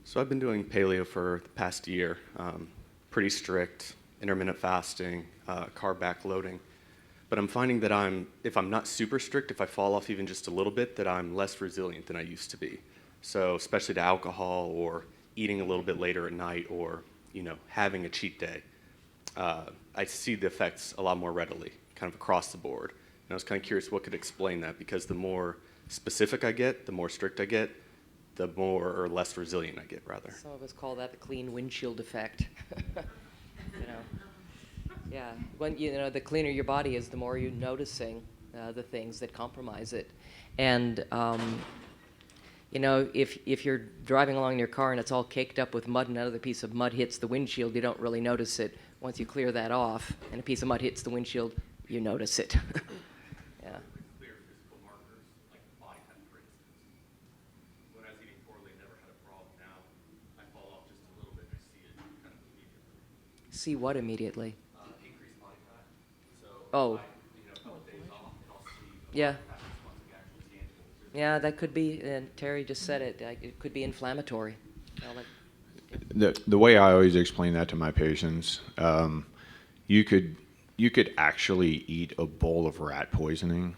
So I've been doing paleo for the past year. Pretty strict, intermittent fasting, carb backloading. But I'm finding that if I'm not super strict, if I fall off even just a little bit, that I'm less resilient than I used to be. So especially to alcohol or eating a little bit later at night or, having a cheat day. I see the effects a lot more readily, kind of across the board. And I was kind of curious what could explain that, because the more specific I get, the more strict I get, the more or less resilient I get, rather. Some of us call that the clean windshield effect. Yeah. When the cleaner your body is, the more you're noticing the things that compromise it. And if you're driving along in your car and it's all caked up with mud and another piece of mud hits the windshield, you don't really notice it. Once you clear that off and a piece of mud hits the windshield, you notice it. Yeah. Clear physical markers, like body temp, for instance. When I was eating poorly, I never had a problem. Now I fall off just a little bit and I see it kind of immediately. See what immediately? Increased body fat. So Oh. a couple days off, and I'll see Yeah. fat response like actual tangible. Yeah, that could be, and Terry just said it, it could be inflammatory. The way I always explain that to my patients, you could actually eat a bowl of rat poisoning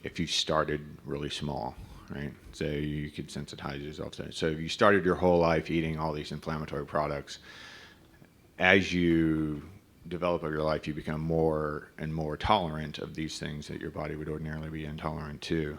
if you started really small, right? So you could sensitize yourself to it. So if you started your whole life eating all these inflammatory products, as you develop over your life, you become more and more tolerant of these things that your body would ordinarily be intolerant to.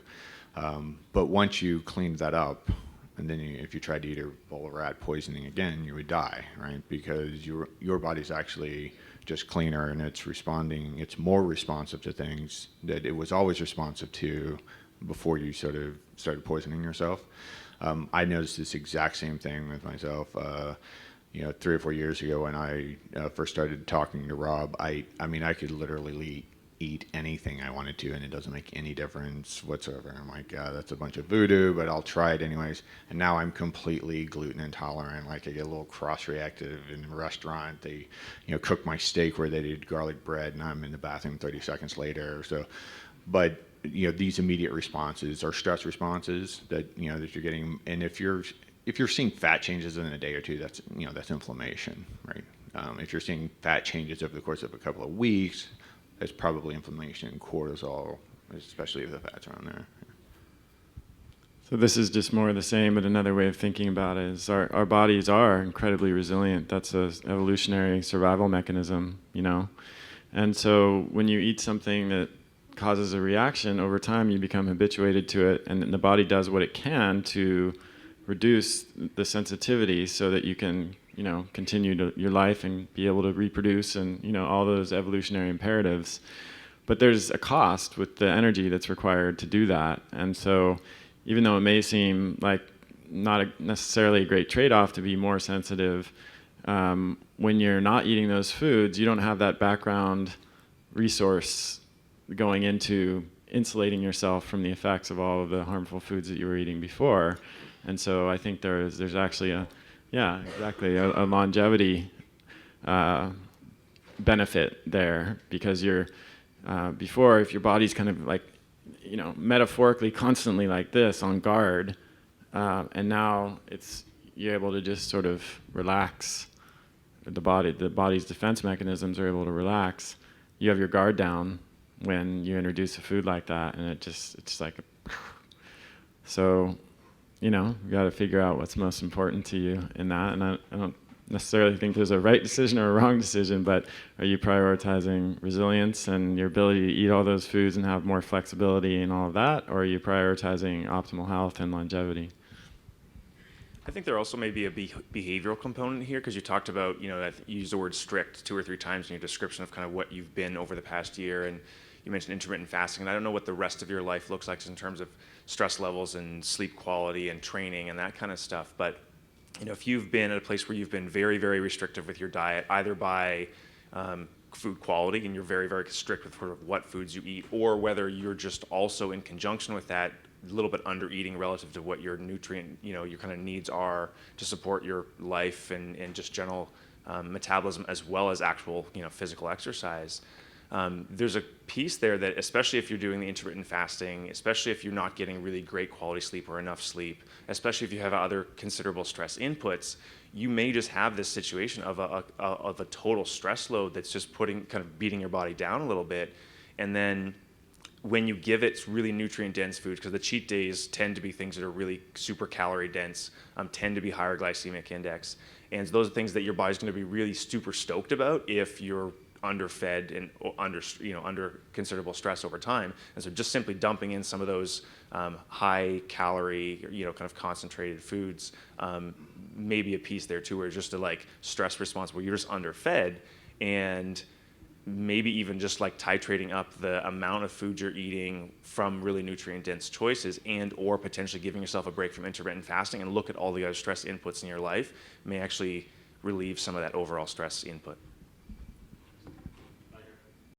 But once you clean that up, and then if you tried to eat a bowl of rat poisoning again, you would die, right? Because your body's actually just cleaner, and it's more responsive to things that it was always responsive to before you sort of started poisoning yourself. I noticed this exact same thing with myself. 3 or 4 years ago when I first started talking to Rob, I could literally eat anything I wanted to, and it doesn't make any difference whatsoever. I'm like, that's a bunch of voodoo, but I'll try it anyways. And now I'm completely gluten intolerant. Like, I get a little cross-reactive in a restaurant. They, cook my steak where they did garlic bread, and I'm in the bathroom 30 seconds later. So, but these immediate responses are stress responses that that you're getting. And if you're seeing fat changes in a day or two, that's inflammation, right? If you're seeing fat changes over the course of a couple of weeks, it's probably inflammation and cortisol, especially if the fat's around there. So this is just more of the same, but another way of thinking about it is our bodies are incredibly resilient. That's an evolutionary survival mechanism, And so when you eat something that causes a reaction, over time you become habituated to it, and the body does what it can to reduce the sensitivity so that you can continue your life and be able to reproduce and, all those evolutionary imperatives. But there's a cost with the energy that's required to do that. And so even though it may seem like not necessarily a great trade-off to be more sensitive, when you're not eating those foods, you don't have that background resource going into insulating yourself from the effects of all of the harmful foods that you were eating before. And so I think there's actually a longevity benefit there, because you're before, if your body's kind of like metaphorically constantly like this on guard, and now you're able to just sort of relax. The body's defense mechanisms are able to relax. You have your guard down when you introduce a food like that, and it's like so. You got to figure out what's most important to you in that. And I don't necessarily think there's a right decision or a wrong decision, but are you prioritizing resilience and your ability to eat all those foods and have more flexibility and all of that, or are you prioritizing optimal health and longevity? I think there also may be a behavioral component here, because you talked about, you used the word strict 2 or 3 times in your description of kind of what you've been over the past year, and you mentioned intermittent fasting, and I don't know what the rest of your life looks like in terms of stress levels and sleep quality and training and that kind of stuff. But if you've been at a place where you've been very, very restrictive with your diet, either by food quality, and you're very, very strict with sort of what foods you eat, or whether you're just also in conjunction with that a little bit under eating relative to what your nutrient, your kind of needs are to support your life and just general metabolism, as well as actual, physical exercise. There's a piece there that, especially if you're doing the intermittent fasting, especially if you're not getting really great quality sleep or enough sleep, especially if you have other considerable stress inputs, you may just have this situation of a total stress load that's just kind of beating your body down a little bit. And then when you give it really nutrient dense foods, because the cheat days tend to be things that are really super calorie dense, tend to be higher glycemic index. And those are things that your body's going to be really super stoked about if you're underfed and under considerable stress over time. And so just simply dumping in some of those high calorie, kind of concentrated foods, maybe a piece there too, where it's just a like stress response where you're just underfed, and maybe even just like titrating up the amount of food you're eating from really nutrient dense choices, and or potentially giving yourself a break from intermittent fasting and look at all the other stress inputs in your life may actually relieve some of that overall stress input.